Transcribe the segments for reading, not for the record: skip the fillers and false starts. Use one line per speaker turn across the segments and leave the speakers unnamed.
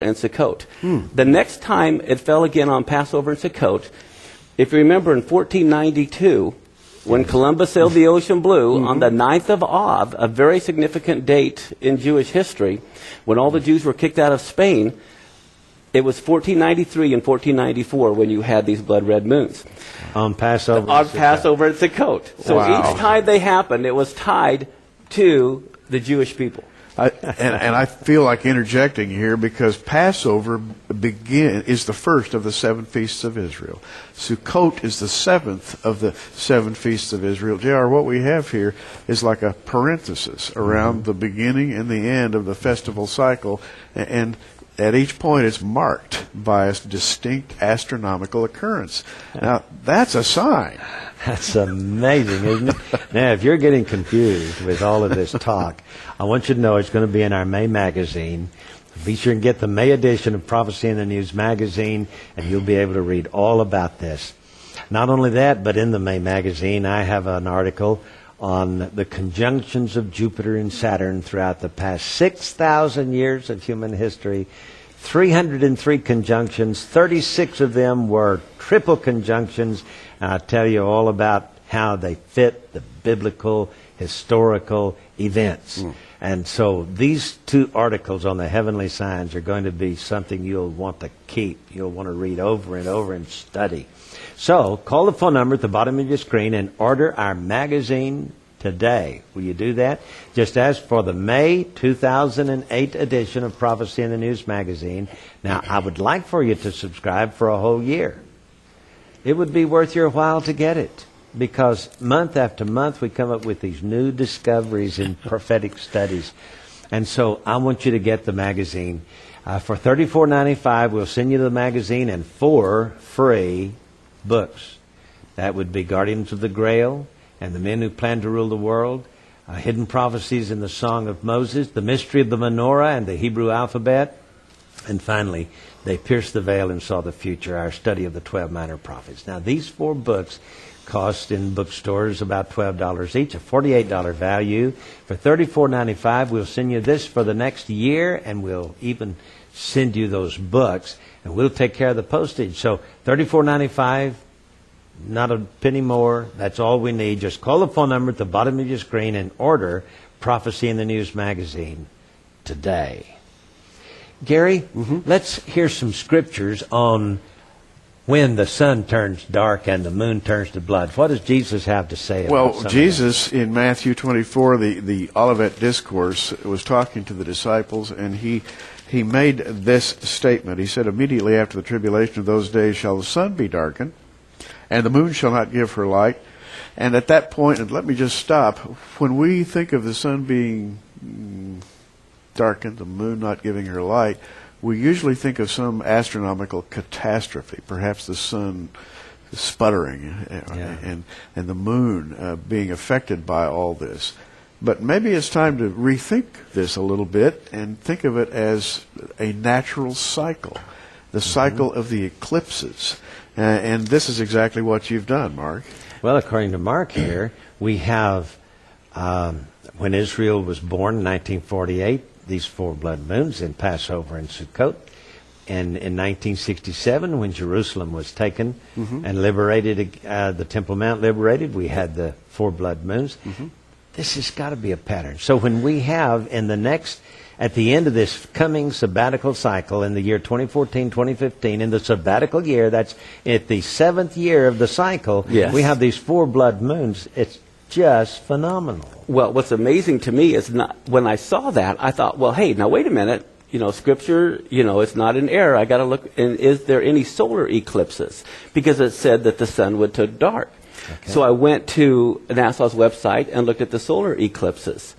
and Sukkot. The next time it fell again on Passover and Sukkot, if you remember in 1492, when Columbus sailed the ocean blue, on the 9th of Av, a very significant date in Jewish history, when all the Jews were kicked out of Spain, it was 1493 and 1494 when you had these blood red moons.
On Passover.
On Passover and Sukkot. So each time they happened, it was tied to the Jewish people.
And I feel like interjecting here because Passover is the first of the 7 feasts of Israel. Sukkot is the 7th of the 7 feasts of Israel. JR, what we have here is like a parenthesis around the beginning and the end of the festival cycle, and at each point it's marked by a distinct astronomical occurrence. Now, that's a sign.
That's amazing, isn't it? Now, if you're getting confused with all of this talk, I want you to know it's going to be in our May magazine. Be sure and get the May edition of Prophecy in the News magazine, and you'll be able to read all about this. Not only that, but in the May magazine, I have an article on the conjunctions of Jupiter and Saturn throughout the past 6,000 years of human history. 303 conjunctions, 36 of them were triple conjunctions. And I'll tell you all about how they fit the biblical, historical events. And so these 2 articles on the heavenly signs are going to be something you'll want to keep. You'll want to read over and over and study. So call the phone number at the bottom of your screen and order our magazine today. Will you do that? Just ask for the May 2008 edition of Prophecy in the News magazine. Now, I would like for you to subscribe for a whole year. It would be worth your while to get it, because month after month we come up with these new discoveries in prophetic studies. And so I want you to get the magazine. For $34.95, we'll send you the magazine and 4 free books. That would be Guardians of the Grail and The Men Who Plan to Rule the World, Hidden Prophecies in the Song of Moses, The Mystery of the Menorah and the Hebrew Alphabet, and finally, They Pierced the Veil and Saw the Future, our study of the 12 minor prophets. Now, these 4 books cost in bookstores about $12 each, a $48 value. For $34.95, we'll send you this for the next year, and we'll even send you those books, and we'll take care of the postage. So $34.95, not a penny more. That's all we need. Just call the phone number at the bottom of your screen and order Prophecy in the News magazine today. Gary, let's hear some scriptures on when the sun turns dark and the moon turns to blood. What does Jesus have to say about some
Jesus,
of that?
in Matthew 24, the Olivet Discourse, was talking to the disciples, and he made this statement. He said, "Immediately after the tribulation of those days shall the sun be darkened, and the moon shall not give her light." And at that point, and let me just stop, when we think of the sun being darkened, the moon not giving her light, we usually think of some astronomical catastrophe, perhaps the sun sputtering and the moon being affected by all this. But maybe it's time to rethink this a little bit and think of it as a natural cycle, the cycle of the eclipses. And this is exactly what you've done, Mark.
Well, according to Mark here, we have, when Israel was born in 1948, these 4 blood moons in Passover and Sukkot. And in 1967, when Jerusalem was taken and liberated, the Temple Mount liberated, we had the 4 blood moons. This has got to be a pattern. So when we have at the end of this coming sabbatical cycle in the year 2014, 2015, in the sabbatical year, that's at the 7th year of the cycle, we have these 4 blood moons. It's just phenomenal.
Well, what's amazing to me is when I saw that, I thought, well, hey, now wait a minute. Scripture, it's not in error. I got to look, and is there any solar eclipses? Because it said that the sun would turn dark. Okay. So I went to NASA's website and looked at the solar eclipses.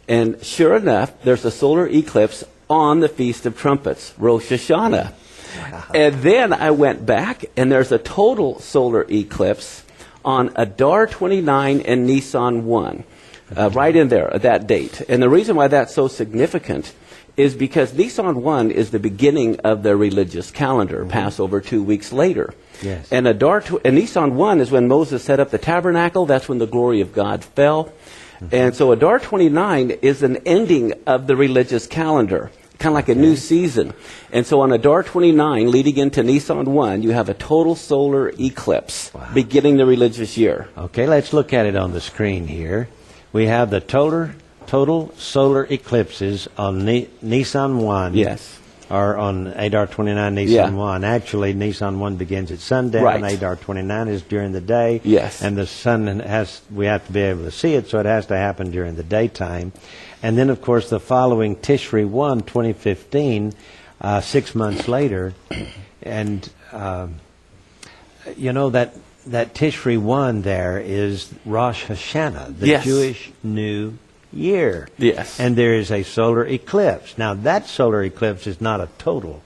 And sure enough, there's a solar eclipse on the Feast of Trumpets, Rosh Hashanah. Wow. And then I went back, and there's a total solar eclipse on Adar 29 and Nisan 1, right in there, that date. And the reason why that's so significant is because Nisan 1 is the beginning of their religious calendar, Passover 2 weeks later.
Yes.
And Nisan 1 is when Moses set up the tabernacle. That's when the glory of God fell. And so Adar 29 is an ending of the religious calendar. kind of like a new season. And so on Adar 29, leading into Nisan 1, you have a total solar eclipse beginning the religious year.
Okay, let's look at it on the screen here. We have the total solar eclipses on Nisan 1.
Yes.
Or on Adar 29, Nisan 1. Actually, Nisan 1 begins at sundown, and Adar 29 is during the day.
Yes.
And the sun we have to be able to see it, so it has to happen during the daytime. And then, of course, the following Tishri 1, 2015, 6 months later. And, you know, that Tishri 1 there is Rosh Hashanah, the Jewish New Year.
Yes.
And there is a solar eclipse. Now, that solar eclipse is not a total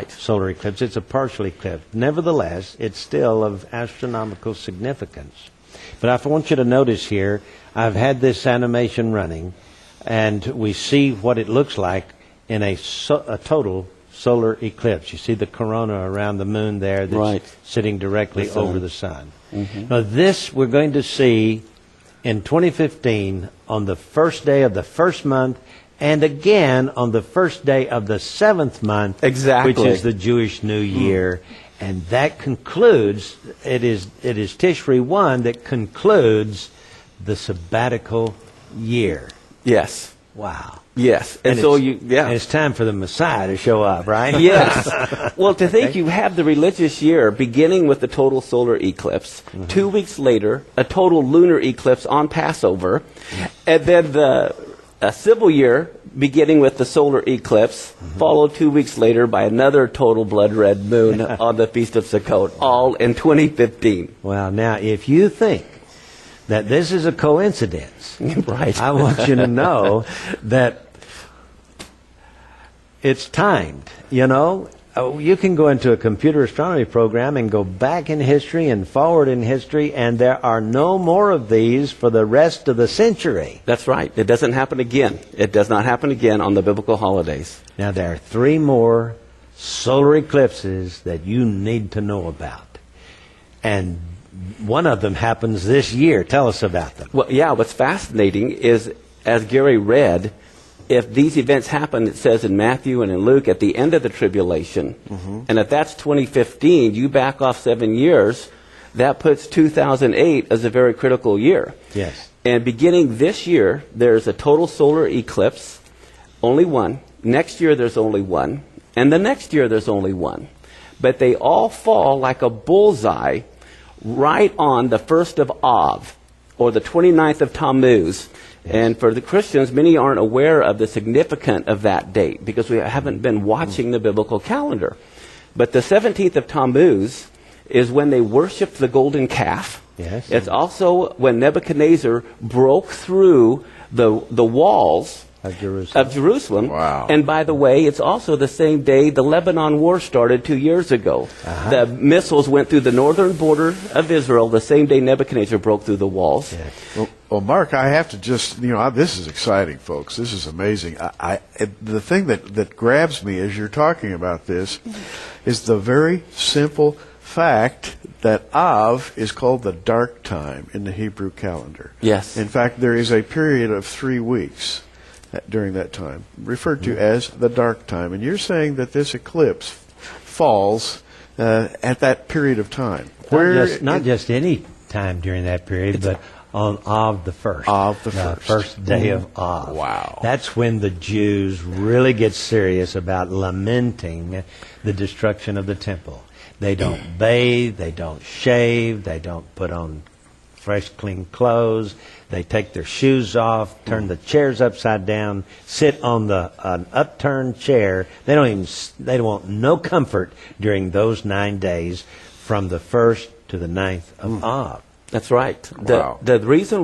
solar eclipse. It's a partial eclipse. Nevertheless, it's still of astronomical significance. But I want you to notice here, I've had this animation running, and we see what it looks like in a total solar eclipse. You see the corona around the moon there that's sitting directly over the sun. Mm-hmm. Now, this we're going to see in 2015 on the first day of the first month, and again on the first day of the 7th month, which is the Jewish New Year. And that concludes, it is Tishri 1 that concludes the sabbatical year.
Yes.
Wow.
Yes.
And so and it's time for the Messiah to show up, right?
Yes. Well, to think you have the religious year beginning with the total solar eclipse, 2 weeks later, a total lunar eclipse on Passover, and then the civil year beginning with the solar eclipse, followed 2 weeks later by another total blood red moon on the Feast of Sukkot, all in 2015.
Well, now, if you think that this is a coincidence, I want you to know that it's timed. You know, you can go into a computer astronomy program and go back in history and forward in history, and there are no more of these for the rest of the century.
That's right. It doesn't happen again. It does not happen again on the biblical holidays.
Now, there are 3 more solar eclipses that you need to know about. And one of them happens this year. Tell us about them.
Well, yeah, what's fascinating is, as Gary read, if these events happen, it says in Matthew and in Luke, at the end of the tribulation, and if that's 2015, you back off 7 years, that puts 2008 as a very critical year.
Yes.
And beginning this year, there's a total solar eclipse, only one. Next year, there's only one. And the next year, there's only one. But they all fall like a bullseye right on the 1st of Av, or the 29th of Tammuz. Yes. And for the Christians, many aren't aware of the significance of that date because we haven't been watching the biblical calendar. But the 17th of Tammuz is when they worshiped the golden calf.
Yes.
It's also when Nebuchadnezzar broke through the walls of Jerusalem.
Wow.
And by the way, it's also the same day the Lebanon War started 2 years ago. The missiles went through the northern border of Israel the same day Nebuchadnezzar broke through the walls.
Yes. Well, Mark, I have to just, this is exciting, folks. This is amazing. The thing that grabs me as you're talking about this is the very simple fact that Av is called the dark time in the Hebrew calendar.
Yes.
In fact, there is a period of 3 weeks during that time, referred to as the dark time. And you're saying that this eclipse falls at that period of time.
Not just any time during that period, but on Av the 1st.
Av the 1st.
The first day of Av.
Wow.
That's when the Jews really get serious about lamenting the destruction of the temple. They don't bathe, they don't shave, they don't put on fresh, clean clothes. They take their shoes off, turn the chairs upside down, sit on an upturned chair. They want no comfort during those 9 days from the 1st to the 9th of Av.
That's right.
Wow.
The reason